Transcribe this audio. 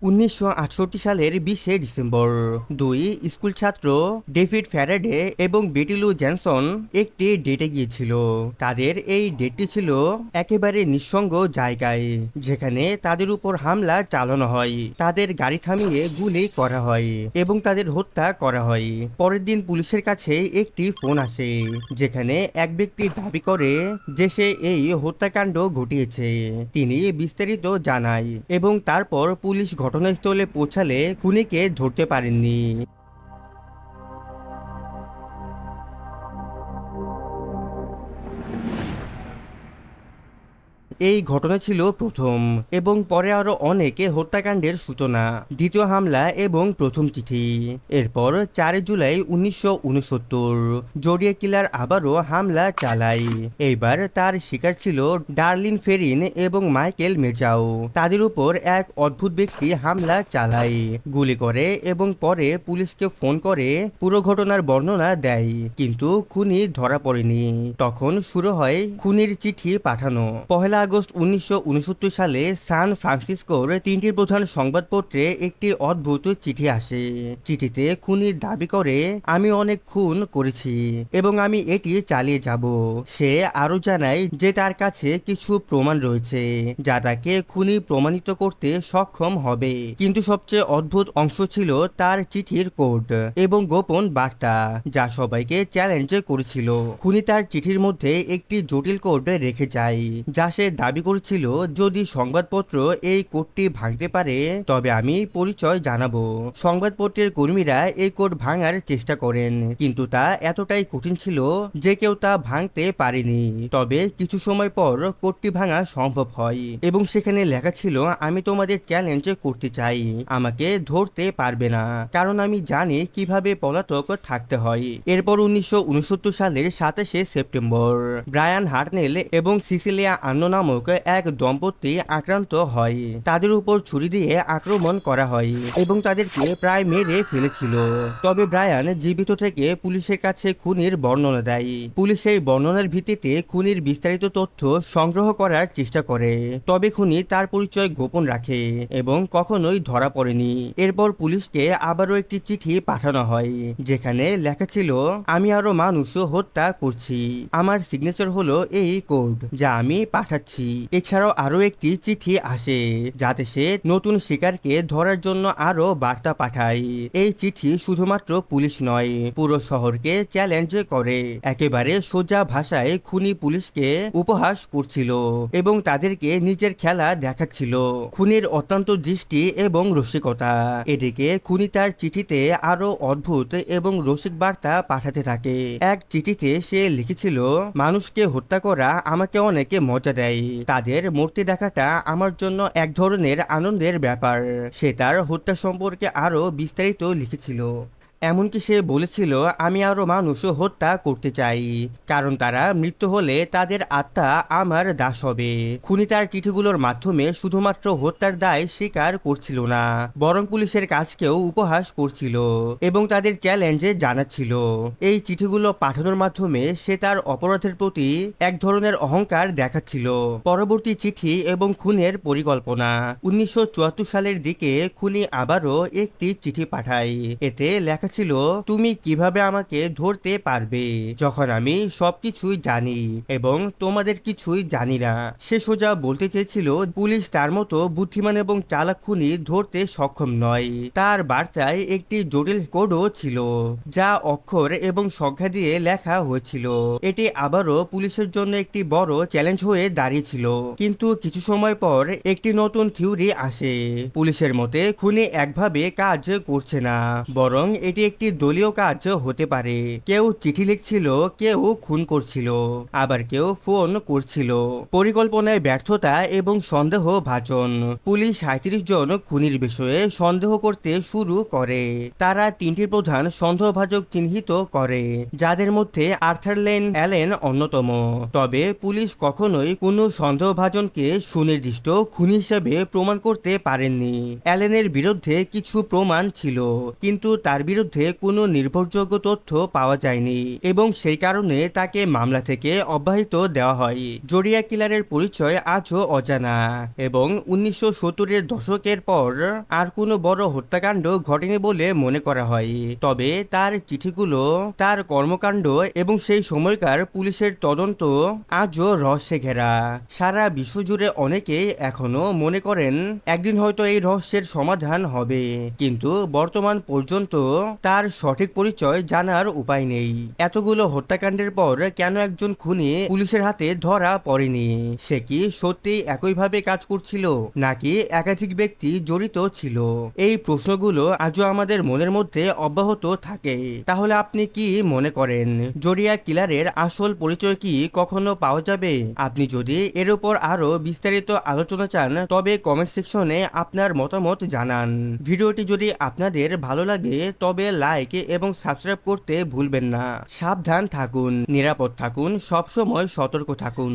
1968 সালের 20শে ডিসেম্বর দুই স্কুল ছাত্র ডেভিড ফ্যারাডে এবং বেটি লু জনসন একটি ডেটে গিয়েছিল। তাদের এই ডেটটি ছিল একেবারে নিঃসঙ্গ জায়গায়, যেখানে তাদের উপর হামলা চালানো হয়, তাদের গাড়ি থামিয়ে গুলি করা হয় এবং তাদের হত্যা করা হয়। পরের দিন পুলিশের কাছে একটি ফোন আসে, যেখানে এক ব্যক্তি দাবি করে যে সে এই হত্যাকাণ্ড ঘটিয়েছে। তিনি বিস্তারিত জানায় এবং তারপর পুলিশ ঘটনাস্থলে পৌঁছালে খুনিকে ধরতে পারেননি। এই ঘটনা ছিল প্রথম এবং পরে আরো অনেকে হত্যাকাণ্ডের সূচনা, দ্বিতীয় হামলা এবং প্রথম চিঠি। এরপর 4 জুলাই 1969 জোডিয়াক কিলার আবারও হামলা চালায়। এইবার তার শিকার ছিল ডার্লিন ফেরিন এবং মাইকেল মেজাও। তাদের উপর এক অদ্ভুত ব্যক্তি হামলা চালায়, গুলি করে এবং পরে পুলিশকে ফোন করে পুরো ঘটনার বর্ণনা দেয়, কিন্তু খুনি ধরা পড়েনি। তখন শুরু হয় খুনির চিঠি পাঠানো। পহেলা আগস্ট 1969 সালে সান ফ্রান্সিসকোর 3টি প্রধান সংবাদপত্রে একটি অদ্ভুত চিঠি আসে। চিঠিতে খুনি দাবি করে, আমি অনেক খুন করেছি এবং আমি এটি চালিয়ে যাব। সে আরো জানায় যে তার কাছে কিছু প্রমাণ রয়েছে যা তাকে খুনি প্রমাণিত করতে সক্ষম হবে। কিন্তু সবচেয়ে অদ্ভুত অংশ ছিল তার চিঠির কোড এবং গোপন বার্তা, যা সবাইকে চ্যালেঞ্জ করেছিল। খুনি তার চিঠির মধ্যে একটি জটিল কোড রেখে যায়, যা সে দাবি করেছিল যদি সংবাদপত্র এই কোডটি ভাঙতে পারে তবে আমি পরিচয় জানাবো। সংবাদপত্রের কর্মীরা এই কোড ভাঙার চেষ্টা করেন, কিন্তু তা এতটাই কঠিন ছিল যে কেউ তা ভাঙতে পারেনি। তবে কিছু সময় পর কোডটি ভাঙা সম্ভব হয় এবং সেখানে লেখা ছিল, আমি তোমাদের চ্যালেঞ্জ করতে চাই, আমাকে ধরতে পারবে না, কারণ আমি জানি কিভাবে পলাতক থাকতে হয়। এরপর 1969 সালের 27শে সেপ্টেম্বর ব্রায়ান হার্টনেল এবং সিসিলিয়া আন্ন নামক এক দম্পতি আক্রান্ত হয়। তাদের উপর ছুরি দিয়ে আক্রমণ করা হয় এবং তাদেরকে প্রায় মেরে ফেলেছিল। তবে ব্রায়ান জীবিত থেকে পুলিশের কাছে খুনির বর্ণনা দেয়। পুলিশ এই বর্ণনার ভিত্তিতে খুনির বিস্তারিত তথ্য সংগ্রহ করার চেষ্টা করে, তবে খুনি তার পরিচয় গোপন রাখে এবং কখনোই ধরা পড়েনি। এরপর পুলিশকে আবারও একটি চিঠি পাঠানো হয়, যেখানে লেখা ছিল, আমি আরো মানুষ হত্যা করছি, আমার সিগনেচার হলো এই কোড যা আমি পাঠাচ্ছি। এছাড়াও আরো একটি চিঠি আসে যাতে সে নতুন শিকারকে ধরার জন্য আরো বার্তা পাঠায়। এই চিঠি শুধুমাত্র পুলিশ নয়, পুরো শহরকে চ্যালেঞ্জ করে। একেবারে সোজা ভাষায় খুনি পুলিশকে উপহাস করছিল এবং তাদেরকে নিজের খেলা দেখাচ্ছিল। খুনির অত্যন্ত দৃষ্টি এবং রসিকতা। এদিকে খুনি তার চিঠিতে আরো অদ্ভুত এবং রসিক বার্তা পাঠাতে থাকে। এক চিঠিতে সে লিখেছিল, মানুষকে হত্যা করা আমাকে অনেকে মজা দেয়, তাদের মূর্তি দেখাটা আমার জন্য এক ধরনের আনন্দের ব্যাপার। সে তার হত্যা সম্পর্কে আরো বিস্তারিত লিখেছিল। এমনকি সে বলেছিল, আমি আরো মানুষ হত্যা করতে চাই, কারণ তারা মৃত্যু হলে তাদের আত্মা আমার দাস হবে। খুনি তার চিঠিগুলোর মাধ্যমে শুধুমাত্র হত্যার দায় স্বীকার করছিল না, বরং পুলিশের কাজকেও উপহাস করছিল এবং তাদের চ্যালেঞ্জে জানাচ্ছিল। এই চিঠিগুলো পাঠানোর মাধ্যমে সে তার অপরাধের প্রতি এক ধরনের অহংকার দেখাচ্ছিল। পরবর্তী চিঠি এবং খুনের পরিকল্পনা। 1974 সালের দিকে খুনি আবারও একটি চিঠি পাঠায়। এতে লেখা ছিল, তুমি কিভাবে আমাকে ধরতে পারবে যখন আমি সবকিছুই জানি এবং তোমাদের কিছুই জানি না। সে সোজা বলতে চেয়েছিল পুলিশ তার মতো বুদ্ধিমান এবং চালাক খুনি ধরতে সক্ষম নয়। তার বার্তায় একটি জটিল কোডও ছিল, যা অক্ষর এবং সংখ্যা দিয়ে লেখা হয়েছিল। এটি আবারও পুলিশের জন্য একটি বড় চ্যালেঞ্জ হয়ে দাঁড়িয়েছিল। কিন্তু কিছু সময় পর একটি নতুন থিওরি আসে। পুলিশের মতে খুনি একভাবে কাজ করছে না, বরং এটি একটি দলীয় কাজ হতে পারে। কেউ চিঠি লিখছিল, কেউ খুন করছিল, আবার কেউ ফোন করছিল। পরিকল্পনায় ব্যর্থতা এবং সন্দেহ ভাজন। পুলিশ 37 জন খুনির বিষয়ে সন্দেহ করতে শুরু করে। তারা 3টি প্রধান সন্দেহভাজন চিহ্নিত করে, যাদের মধ্যে আর্থার লেন অ্যালেন অন্যতম। তবে পুলিশ কখনোই কোনো সন্দেহভাজনকে সুনির্দিষ্ট খুনি হিসেবে প্রমাণ করতে পারেননি। অ্যালেনের বিরুদ্ধে কিছু প্রমাণ ছিল, কিন্তু তার বিরুদ্ধে বিরুদ্ধে কোনো নির্ভরযোগ্য তথ্য পাওয়া যায়নি এবং সেই কারণে তাকে মামলা থেকে অব্যাহতি দেওয়া হয়। জোডিয়াক কিলারের পরিচয় আজও অজানা এবং 1970-এর দশকের পর আর কোনো বড় হত্যাকাণ্ড ঘটেনি বলে মনে করা হয়। তবে তার চিঠিগুলো, তার কর্মকাণ্ড এবং সেই সময়কার পুলিশের তদন্ত আজও রহস্যে ঘেরা। সারা বিশ্বজুড়ে অনেকেই এখনো মনে করেন একদিন হয়তো এই রহস্যের সমাধান হবে, কিন্তু বর্তমান পর্যন্ত তার সঠিক পরিচয় জানার উপায় নেই। এতগুলো হত্যাকাণ্ডের পর কেন একজন খুনি পুলিশের হাতে ধরা পড়েনি? সে কি সত্যি একইভাবে কাজ করছিল নাকি একাধিক ব্যক্তি জড়িত ছিল? এই প্রশ্নগুলো আজও আমাদের মনের মধ্যে অব্যাহত থাকে। তাহলে আপনি কি মনে করেন, জোডিয়াক কিলারের আসল পরিচয় কি কখনো পাওয়া যাবে? আপনি যদি এর উপর আরো বিস্তারিত আলোচনা চান তবে কমেন্ট সেকশনে আপনার মতামত জানান। ভিডিওটি যদি আপনাদের ভালো লাগে তবে লাইক এবং সাবস্ক্রাইব করতে ভুলবেন না। সাবধান থাকুন, নিরাপদ থাকুন, সবসময় সতর্ক থাকুন।